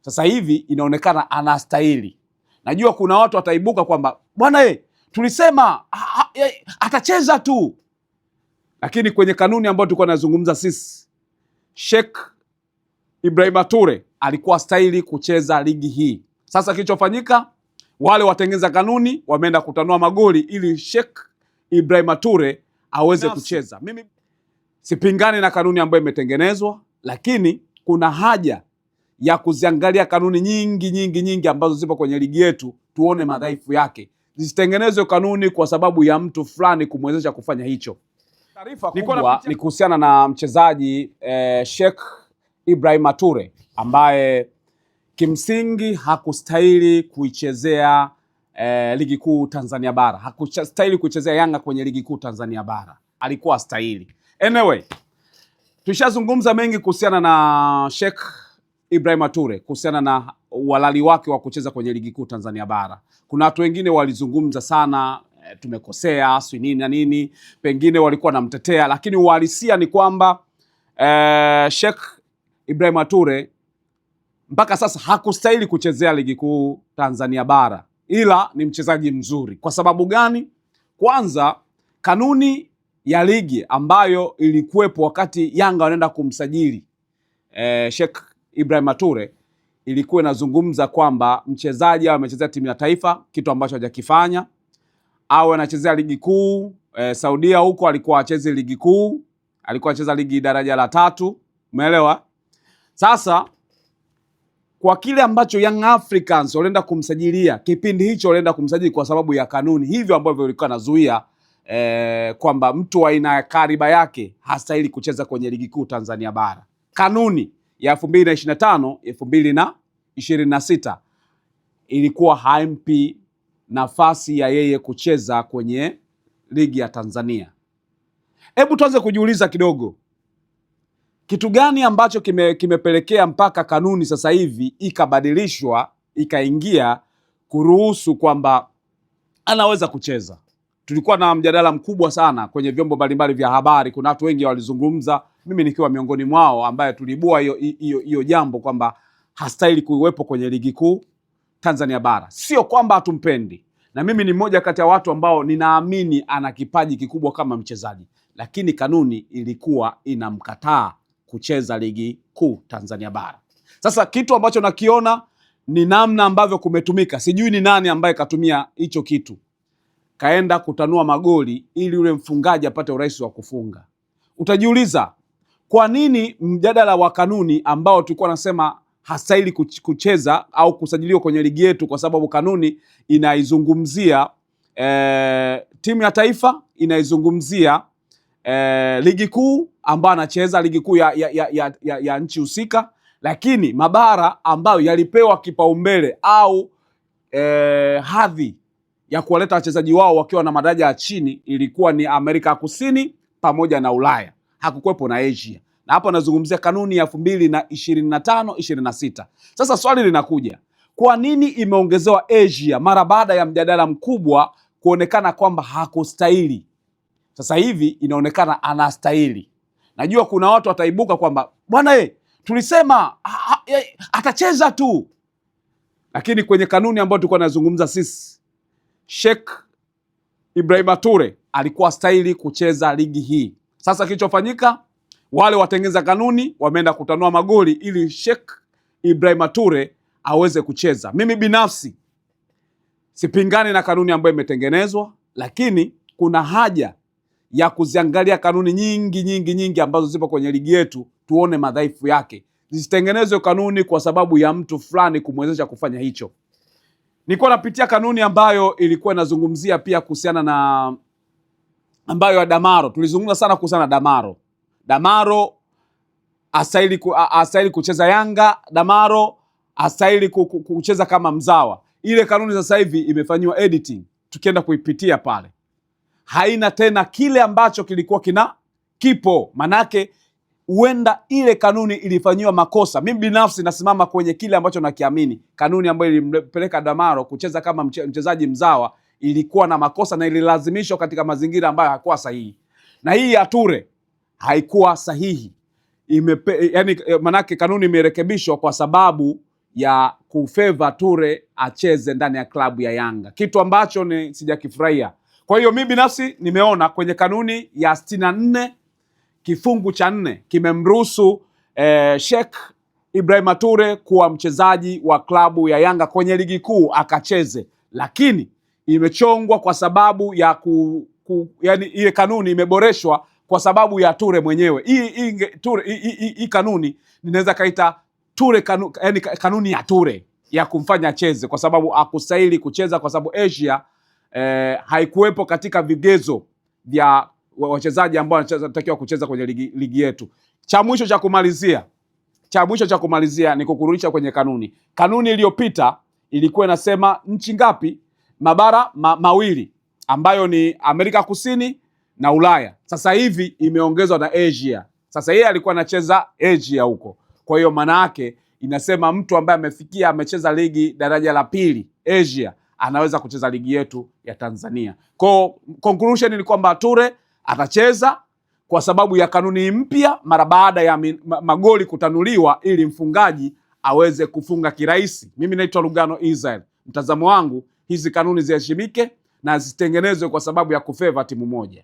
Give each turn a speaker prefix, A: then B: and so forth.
A: Sasa hivi inaonekana anastahili. Najua kuna watu wataibuka kwamba bwana tulisema atacheza tu, lakini kwenye kanuni ambayo tulikuwa tunazungumza sisi, Sheikh Ibrahim Toure alikuwa stahili kucheza ligi hii. Sasa kilichofanyika, wale watengeneza kanuni wameenda kutanua magoli ili Sheikh Ibrahim Toure aweze kucheza. Mimi sipingani na kanuni ambayo imetengenezwa, lakini kuna haja ya kuziangalia kanuni nyingi ambazo zipo kwenye ligi yetu, tuone madhaifu yake. Zisitengenezwe kanuni kwa sababu ya mtu fulani kumwezesha kufanya hicho. Taarifa kubwa ni kuhusiana na mchezaji Sheikh Ibrahim Toure ambaye kimsingi hakustahili kuichezea ligi kuu Tanzania bara. Hakustahili kuichezea Yanga kwenye ligi kuu Tanzania bara. Alikuwa astahili. Anyway, tushazungumza mengi kuhusiana na Sheikh Ibrahim Toure, kuhusiana na uhalali wake wa kucheza kwenye ligi kuu Tanzania bara. Kuna watu wengine walizungumza sana, tumekosea, si nini na nini, pengine walikuwa namtetea, lakini uhalisia ni kwamba Sheikh Ibrahim Toure mpaka sasa hakustahili kuchezea ligi kuu Tanzania bara, ila ni mchezaji mzuri. Kwa sababu gani? Kwanza, kanuni ya ligi ambayo ilikuwepo wakati Yanga wanaenda kumsajili Sheikh Ibrahim Toure ilikuwa inazungumza kwamba mchezaji amechezea timu ya taifa, kitu ambacho hajakifanya, au anachezea ligi kuu Saudia, huko alikuwa acheze ligi kuu, alikuwa acheza ligi daraja la 3, umeelewa? Sasa kwa kile ambacho Young Africans walienda kumsajilia kipindi hicho, walienda kumsajili kwa sababu ya kanuni hivyo ambavyo ilikuwa nazuia kwamba mtu wa aina ya kariba yake hastahili kucheza kwenye ligi kuu Tanzania bara. Kanuni ya 2025 2026 ilikuwa haimpi nafasi ya yeye kucheza kwenye ligi ya Tanzania. Hebu tuanze kujiuliza kidogo, kitu gani ambacho kimepelekea mpaka kanuni sasa hivi ikabadilishwa ikaingia kuruhusu kwamba anaweza kucheza? Tulikuwa na mjadala mkubwa sana kwenye vyombo mbalimbali vya habari, kuna watu wengi walizungumza, mimi nikiwa miongoni mwao, ambaye tulibua hiyo jambo kwamba hastahili kuwepo kwenye ligi kuu Tanzania bara. Sio kwamba hatumpendi, na mimi ni mmoja kati ya watu ambao ninaamini ana kipaji kikubwa kama mchezaji, lakini kanuni ilikuwa inamkataa kucheza ligi kuu Tanzania bara. Sasa kitu ambacho nakiona ni namna ambavyo kumetumika. Sijui ni nani ambaye katumia hicho kitu, kaenda kutanua magoli ili yule mfungaji apate urahisi wa kufunga. Utajiuliza kwa nini mjadala wa kanuni ambao tulikuwa nasema hastahili kucheza au kusajiliwa kwenye ligi yetu, kwa sababu kanuni inaizungumzia timu ya taifa, inaizungumzia ligi kuu ambayo anacheza ligi kuu ya nchi husika, lakini mabara ambayo yalipewa kipaumbele au hadhi ya kuwaleta wachezaji wao wakiwa na madaraja ya chini ilikuwa ni Amerika Kusini pamoja na Ulaya, hakukuwepo na Asia. Na hapo nazungumzia kanuni ya 2025-26. Sasa swali linakuja, kwa nini imeongezewa Asia mara baada ya mjadala mkubwa kuonekana kwamba hakustahili? Sasa hivi inaonekana anastahili. Najua kuna watu wataibuka kwamba bwana tulisema atacheza tu, lakini kwenye kanuni ambayo tulikuwa tunazungumza sisi, Sheikh Ibrahim Toure alikuwa stahili kucheza ligi hii. Sasa kilichofanyika, wale watengeneza kanuni wameenda kutanua magoli ili Sheikh Ibrahim Toure aweze kucheza. Mimi binafsi sipingani na kanuni ambayo imetengenezwa, lakini kuna haja ya kuziangalia kanuni nyingi ambazo zipo kwenye ligi yetu, tuone madhaifu yake. Zisitengenezwe kanuni kwa sababu ya mtu fulani kumwezesha kufanya hicho. Nilikuwa napitia kanuni ambayo ilikuwa inazungumzia pia kuhusiana na ambayo ya Damaro. Tulizungumza sana kuhusiana na Damaro. Damaro astahili kucheza Yanga, Damaro astahili kucheza kama mzawa. Ile kanuni sasa hivi imefanywa editing, tukienda kuipitia pale haina tena kile ambacho kilikuwa kipo. Manake huenda ile kanuni ilifanywa makosa. Mimi binafsi nasimama kwenye kile ambacho nakiamini. Kanuni ambayo ilimpeleka Damaro kucheza kama mchezaji mzawa ilikuwa na makosa na ililazimishwa katika mazingira ambayo hakuwa sahihi. Na hii ya Toure haikuwa sahihi. Manake kanuni imerekebishwa kwa sababu ya kufeva Ture acheze ndani ya klabu ya Yanga, kitu ambacho ni sijakifurahia. Kwa hiyo mimi binafsi nimeona kwenye kanuni ya 64 kifungu cha 4 kimemruhusu Sheikh Ibrahim Ture kuwa mchezaji wa klabu ya Yanga kwenye ligi kuu akacheze, lakini imechongwa kwa sababu ya yani ile kanuni imeboreshwa kwa sababu ya Ture mwenyewe. Hii kanuni ninaweza kaita Ture yani kanuni ya Ture ya kumfanya acheze, kwa sababu akustahili kucheza kwa sababu Asia haikuwepo katika vigezo vya wachezaji ambao wanatakiwa kucheza kwenye ligi yetu. Cha mwisho cha kumalizia ni kukurudisha kwenye kanuni. Kanuni iliyopita ilikuwa inasema nchi ngapi? Mabara mawili ambayo ni Amerika Kusini na Ulaya. Sasa hivi imeongezwa na Asia. Sasa yeye alikuwa anacheza Asia huko. Kwa hiyo maana yake inasema mtu ambaye amecheza ligi daraja la pili Asia anaweza kucheza ligi yetu ya Tanzania. Kwa conclusion ni kwamba Ture atacheza kwa sababu ya kanuni mpya mara baada ya magoli kutanuliwa ili mfungaji aweze kufunga kirahisi. Mimi naitwa Lugano Israel. Mtazamo wangu, hizi kanuni ziheshimike na zitengenezwe kwa sababu ya kufeva timu moja.